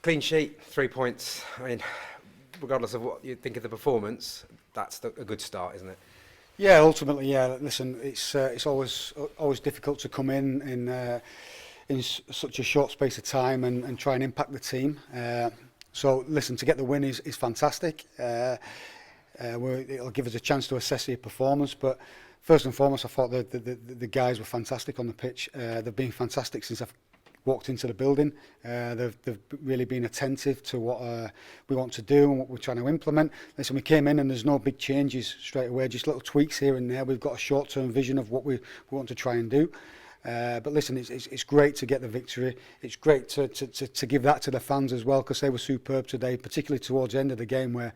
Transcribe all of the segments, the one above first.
Clean sheet, 3 points. I mean, regardless of what you think of the performance, that's a good start, isn't it? Yeah, ultimately, yeah. Listen, it's always difficult to come in such a short space of time and try and impact the team. So listen, to get the win is fantastic. It'll give us a chance to assess your performance, but first and foremost, I thought the guys were fantastic on the pitch. They've been fantastic since I've walked into the building. They've really been attentive to what we want to do and what we're trying to implement. Listen, we came in and there's no big changes straight away, just little tweaks here and there. We've got a short-term vision of what we want to try and do. But listen, it's great to get the victory. It's great to give that to the fans as well, because they were superb today, particularly towards the end of the game where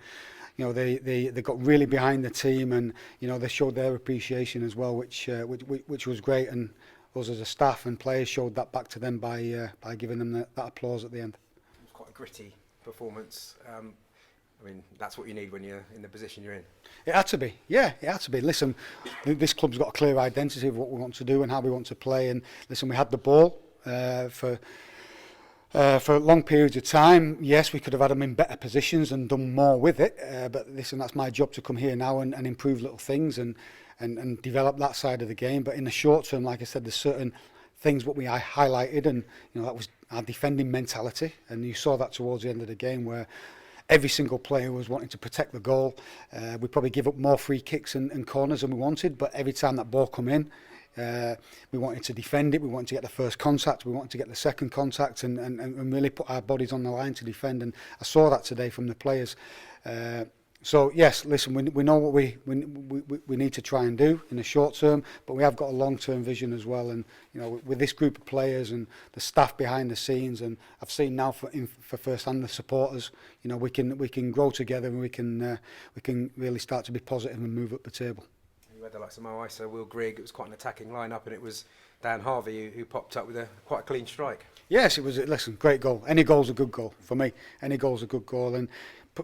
they got really behind the team, and they showed their appreciation as well, which was great. And us as a staff and players showed that back to them by giving them that applause at the end. It was quite a gritty performance. I mean, that's what you need when you're in the position you're in. It had to be, yeah, it had to be. Listen, this club's got a clear identity of what we want to do and how we want to play. And listen, we had the ball for long periods of time. Yes, we could have had them in better positions and done more with it. But listen, that's my job to come here now and improve little things and develop that side of the game. But in the short term, like I said, there's certain things what I highlighted, and that was our defending mentality. And you saw that towards the end of the game where every single player was wanting to protect the goal. We probably give up more free kicks and corners than we wanted, but every time that ball come in, we wanted to defend it. We wanted to get the first contact. We wanted to get the second contact and really put our bodies on the line to defend. And I saw that today from the players. So yes, listen, we know what we need to try and do in the short term, but we have got a long-term vision as well. And with this group of players and the staff behind the scenes, and I've seen now for first-hand the supporters, we can grow together and we can really start to be positive and move up the table. You had the likes of Mo Iso, Will Grigg. It was quite an attacking lineup, and it was Dan Harvey who popped up with quite a clean strike. Yes, it was. Listen, great goal. Any goal's a good goal for me. Any goal's a good goal, and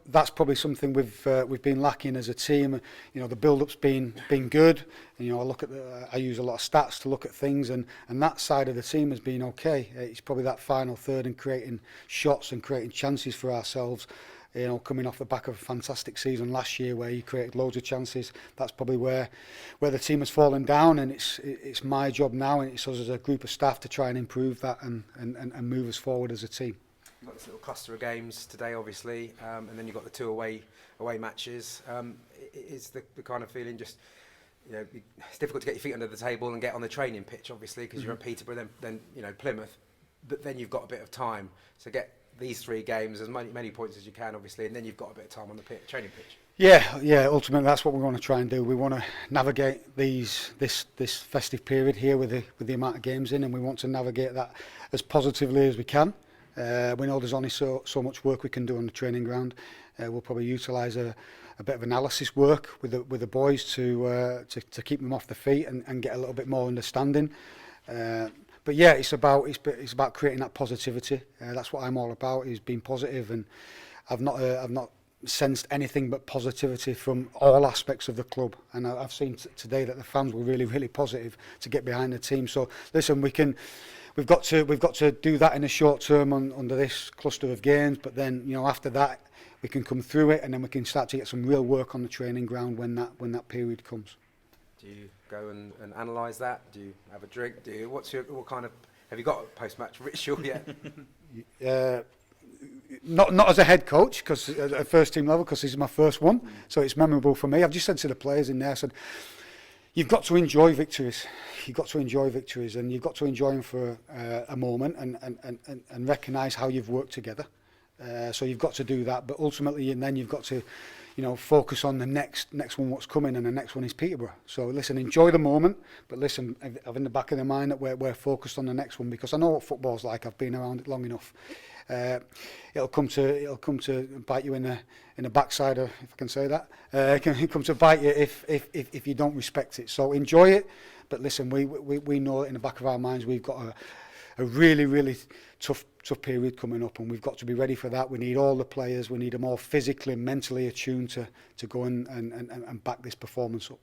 that's probably something we've been lacking as a team. The build-up's been good. I use a lot of stats to look at things, and that side of the team has been okay. It's probably that final third and creating shots and creating chances for ourselves. Coming off the back of a fantastic season last year where you created loads of chances, that's probably where the team has fallen down, and it's my job now, and it's us as a group of staff to try and improve that and move us forward as a team. You've got this little cluster of games today, obviously, and then you've got the two away matches. Is the kind of feeling just, it's difficult to get your feet under the table and get on the training pitch, obviously, because you're at Peterborough, then Plymouth, but then you've got a bit of time to get these 3 games, as many points as you can, obviously, and then you've got a bit of time on the training pitch. Yeah. Ultimately, that's what we want to try and do. We want to navigate this festive period here with the amount of games in, and we want to navigate that as positively as we can. We know there's only so much work we can do on the training ground. We'll probably utilise a bit of analysis work with the boys to keep them off their feet and get a little bit more understanding. But yeah, it's about creating that positivity. That's what I'm all about, is being positive, and I've not sensed anything but positivity from all aspects of the club. And I've seen today that the fans were really, really positive to get behind the team. So listen, we've got to do that in the short term under this cluster of games. But then after that, we can come through it, and then we can start to get some real work on the training ground when that period comes. Do you go and analyse that? Do you have a drink? What kind of, have you got a post-match ritual yet? Not as a head coach, because at first team level, because this is my first one, so it's memorable for me. I've just said to the players in there, I said, you've got to enjoy victories. You've got to enjoy victories, and you've got to enjoy them for a moment and recognise how you've worked together. So you've got to do that, but ultimately, and then you've got to focus on the next one what's coming, and the next one is Peterborough. So listen, enjoy the moment, but listen, have in the back of the mind that we're focused on the next one, because I know what football's like. I've been around it long enough. It'll come to bite you in the backside, if I can say that. It can come to bite you if you don't respect it. So enjoy it, but listen, we know that in the back of our minds we've got a really, really tough period coming up, and we've got to be ready for that. We need all the players. We need them all physically and mentally attuned to go and back this performance up.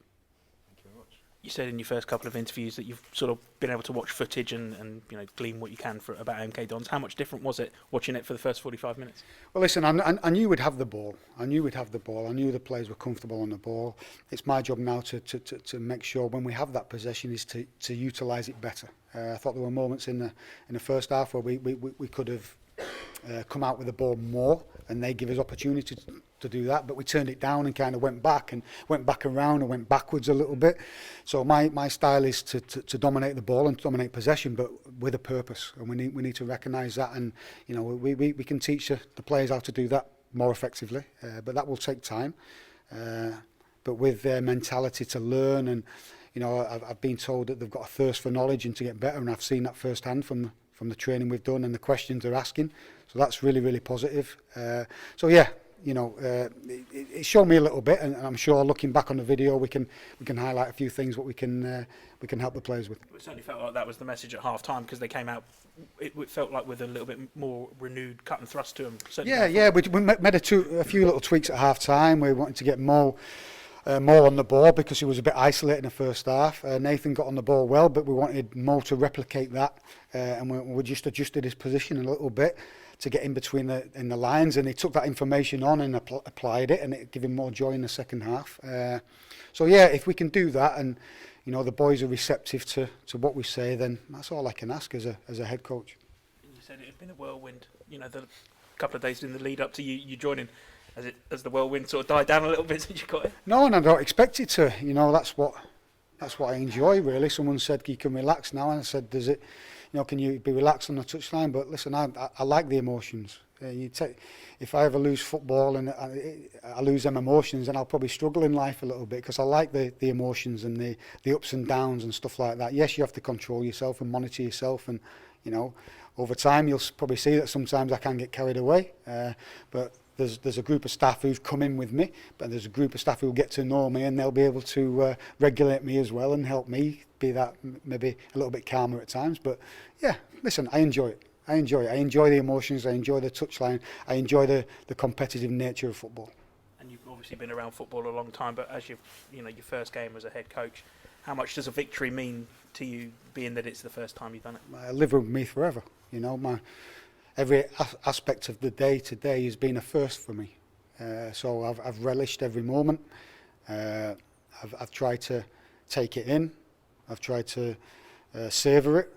Thank you very much. You said in your first couple of interviews that you've sort of been able to watch footage and glean what you can about MK Dons. How much different was it watching it for the first 45 minutes? Well, listen, I knew we'd have the ball. I knew the players were comfortable on the ball. It's my job now to make sure when we have that possession is to utilise it better. I thought there were moments in the first half where we could have come out with the ball more, and they give us opportunity to do that, but we turned it down and kind of went back around and went backwards a little bit. So my style is to dominate the ball and dominate possession, but with a purpose, and we need to recognise that, and we can teach the players how to do that more effectively, but that will take time, but with their mentality to learn, and I've been told that they've got a thirst for knowledge and to get better, and I've seen that firsthand from the training we've done and the questions they're asking, so that's really, really positive. So yeah, it showed me a little bit, and I'm sure looking back on the video we can highlight a few things what we can help the players with. It certainly felt like that was the message at half time, because they came out, it felt like with a little bit more renewed cut and thrust to them. We made a few little tweaks at half time. We wanted to get more on the ball because he was a bit isolated in the first half. Nathan got on the ball well, but we wanted Mo to replicate that, and we just adjusted his position a little bit to get in between the lines, and he took that information on and applied it, and it gave him more joy in the second half. So yeah, if we can do that, and the boys are receptive to what we say, then that's all I can ask as a head coach. You said it had been a whirlwind, the couple of days in the lead up to you joining. As the whirlwind sort of died down a little bit since you got it? No, and I don't expect it to. That's what I enjoy, really. Someone said you can relax now, and I said, does it? Can you be relaxed on the touchline? But listen, I like the emotions. If I ever lose football and I lose them emotions, then I'll probably struggle in life a little bit, because I like the emotions and the ups and downs and stuff like that. Yes, you have to control yourself and monitor yourself, and over time you'll probably see that sometimes I can get carried away. But there's a group of staff who've come in with me, but there's a group of staff who'll get to know me, and they'll be able to regulate me as well and help me be that maybe a little bit calmer at times. But yeah, listen, I enjoy it. I enjoy the emotions. I enjoy the touchline. I enjoy the competitive nature of football. And you've obviously been around football a long time, but as your first game as a head coach, how much does a victory mean to you, being that it's the first time you've done it? It live with me forever. Every aspect of the day today has been a first for me. So I've relished every moment. I've tried to take it in. I've tried to savour it.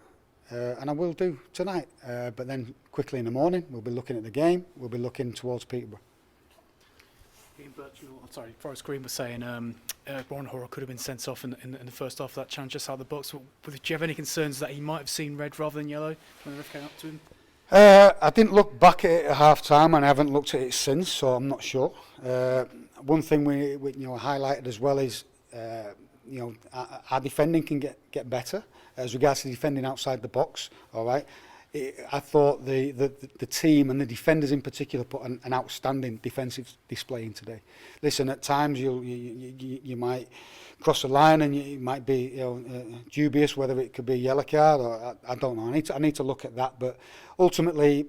And I will do tonight. But then quickly in the morning, we'll be looking at the game. We'll be looking towards Peterborough. Forest Green was saying Warren Horror could have been sent off in the first half of that challenge just out of the box. Do you have any concerns that he might have seen red rather than yellow when the ref came up to him? I didn't look back at it at half time, and I haven't looked at it since, so I'm not sure. One thing we highlighted as well is our defending can get better as regards to defending outside the box. All right, I thought the team and the defenders in particular put an outstanding defensive display in today. Listen, at times you might cross the line and you might be dubious whether it could be a yellow card, or I don't know. I need to look at that, but ultimately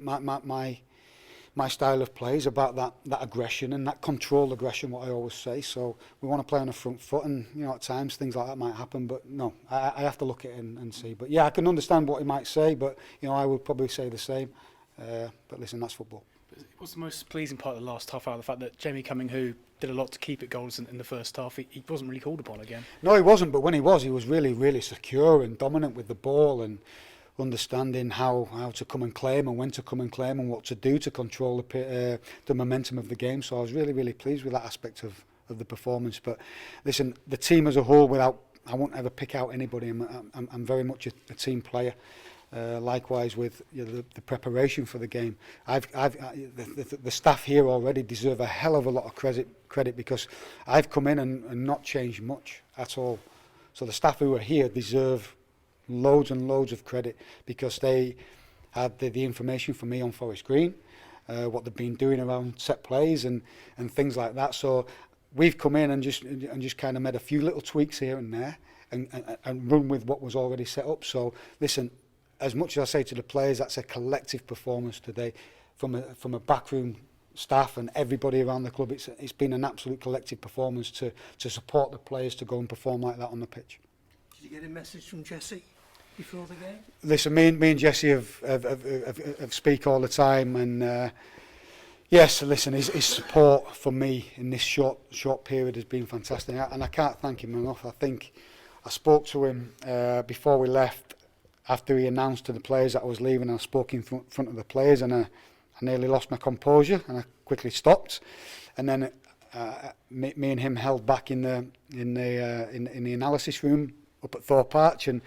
my style of play is about that aggression and that controlled aggression, what I always say. So we want to play on the front foot, and at times things like that might happen, but no, I have to look at it and see. But yeah, I can understand what he might say, but I would probably say the same. But listen, that's football. What's the most pleasing part of the last half hour? The fact that Jamie Cummings, who did a lot to keep it goals in the first half, he wasn't really called upon again. No, he wasn't, but when he was really, really secure and dominant with the ball, and understanding how to come and claim and when to come and claim and what to do to control the momentum of the game. So I was really, really pleased with that aspect of the performance. But listen, the team as a whole, I won't ever pick out anybody. I'm very much a team player. Likewise with the preparation for the game. The staff here already deserve a hell of a lot of credit because I've come in and not changed much at all. So the staff who are here deserve loads and loads of credit because they had the information from me on Forest Green, what they've been doing around set plays and things like that. So we've come in and just kind of made a few little tweaks here and there and run with what was already set up. So listen, as much as I say to the players, that's a collective performance today from a backroom staff and everybody around the club. It's been an absolute collective performance to support the players to go and perform like that on the pitch. you get a message from Jesse before the game? Listen, me and Jesse have speak all the time, and yes, listen, his support for me in this short period has been fantastic, and I can't thank him enough. I think I spoke to him before we left, after he announced to the players that I was leaving. I spoke in front of the players, and I nearly lost my composure, and I quickly stopped, and then me and him held back in the analysis room up at Thorpe Arch, and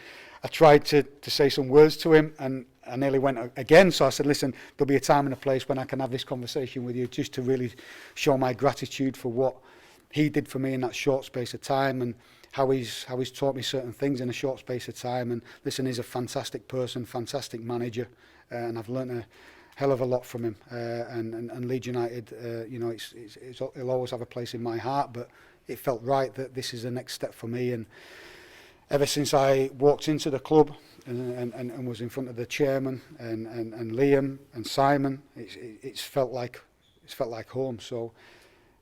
I tried to say some words to him, and I nearly went again. So I said, listen, there'll be a time and a place when I can have this conversation with you, just to really show my gratitude for what he did for me in that short space of time, and how he's taught me certain things in a short space of time. And listen, he's a fantastic person, fantastic manager, and I've learnt a hell of a lot from him. And Leeds United, you know, it'll always have a place in my heart, but it felt right that this is the next step for me. And ever since I walked into the club and was in front of the chairman and Liam and Simon, it's felt like home. So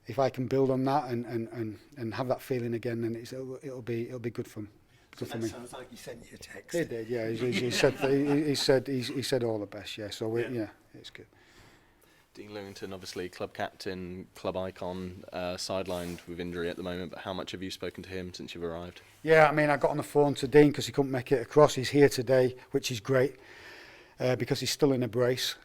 if I can build on that and have that feeling again, then it'll be good for me. Sounds like he sent you a text. He did, yeah. He said all the best, yeah. So yeah, it's good. Dean Lewington, obviously club captain, club icon, sidelined with injury at the moment, but how much have you spoken to him since you've arrived? Yeah, I mean, I got on the phone to Dean because he couldn't make it across. He's here today, which is great, because he's still in a brace.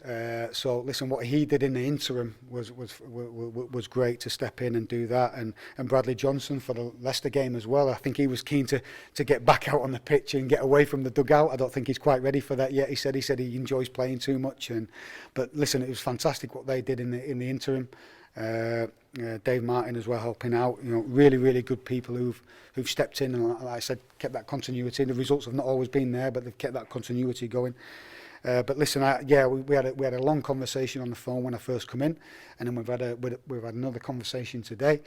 So listen, what he did in the interim was great, to step in and do that. And Bradley Johnson for the Leicester game as well. I think he was keen to get back out on the pitch and get away from the dugout. I don't think he's quite ready for that yet. He said he enjoys playing too much. But listen, it was fantastic what they did in the interim. Dave Martin as well helping out. You know, really good people who've stepped in and, like I said, kept that continuity. The results have not always been there, but they've kept that continuity going. But listen, we had a long conversation on the phone when I first come in, and then we've had another conversation today.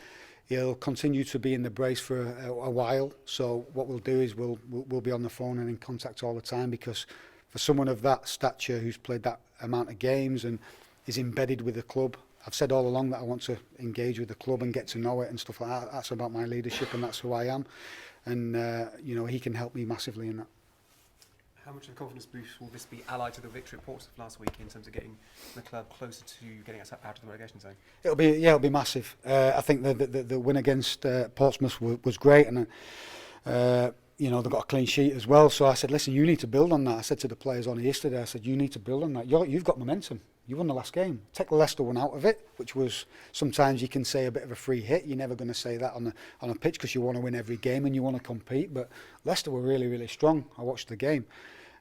He'll continue to be in the brace for a while. So what we'll do is we'll be on the phone and in contact all the time, because for someone of that stature who's played that amount of games and is embedded with the club, I've said all along that I want to engage with the club and get to know it and stuff like that. That's about my leadership, and that's who I am. And you know, he can help me massively in that. How much of a confidence boost will this be allied to the victory at Portsmouth last week in terms of getting the club closer to getting us out of the relegation zone? It'll be massive. I think the win against Portsmouth was great, and you know, they've got a clean sheet as well. So I said, listen, you need to build on that. I said to the players on yesterday, I said, you need to build on that. You've got momentum. You won the last game. Take the Leicester one out of it, which was sometimes you can say a bit of a free hit. You're never going to say that on a pitch, because you want to win every game and you want to compete. But Leicester were really strong. I watched the game.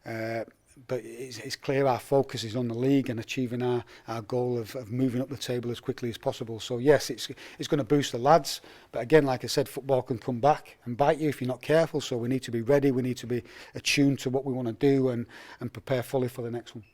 But it's clear our focus is on the league and achieving our goal of moving up the table as quickly as possible. So yes, it's going to boost the lads. But again, like I said, football can come back and bite you if you're not careful. So we need to be ready. We need to be attuned to what we want to do and prepare fully for the next one.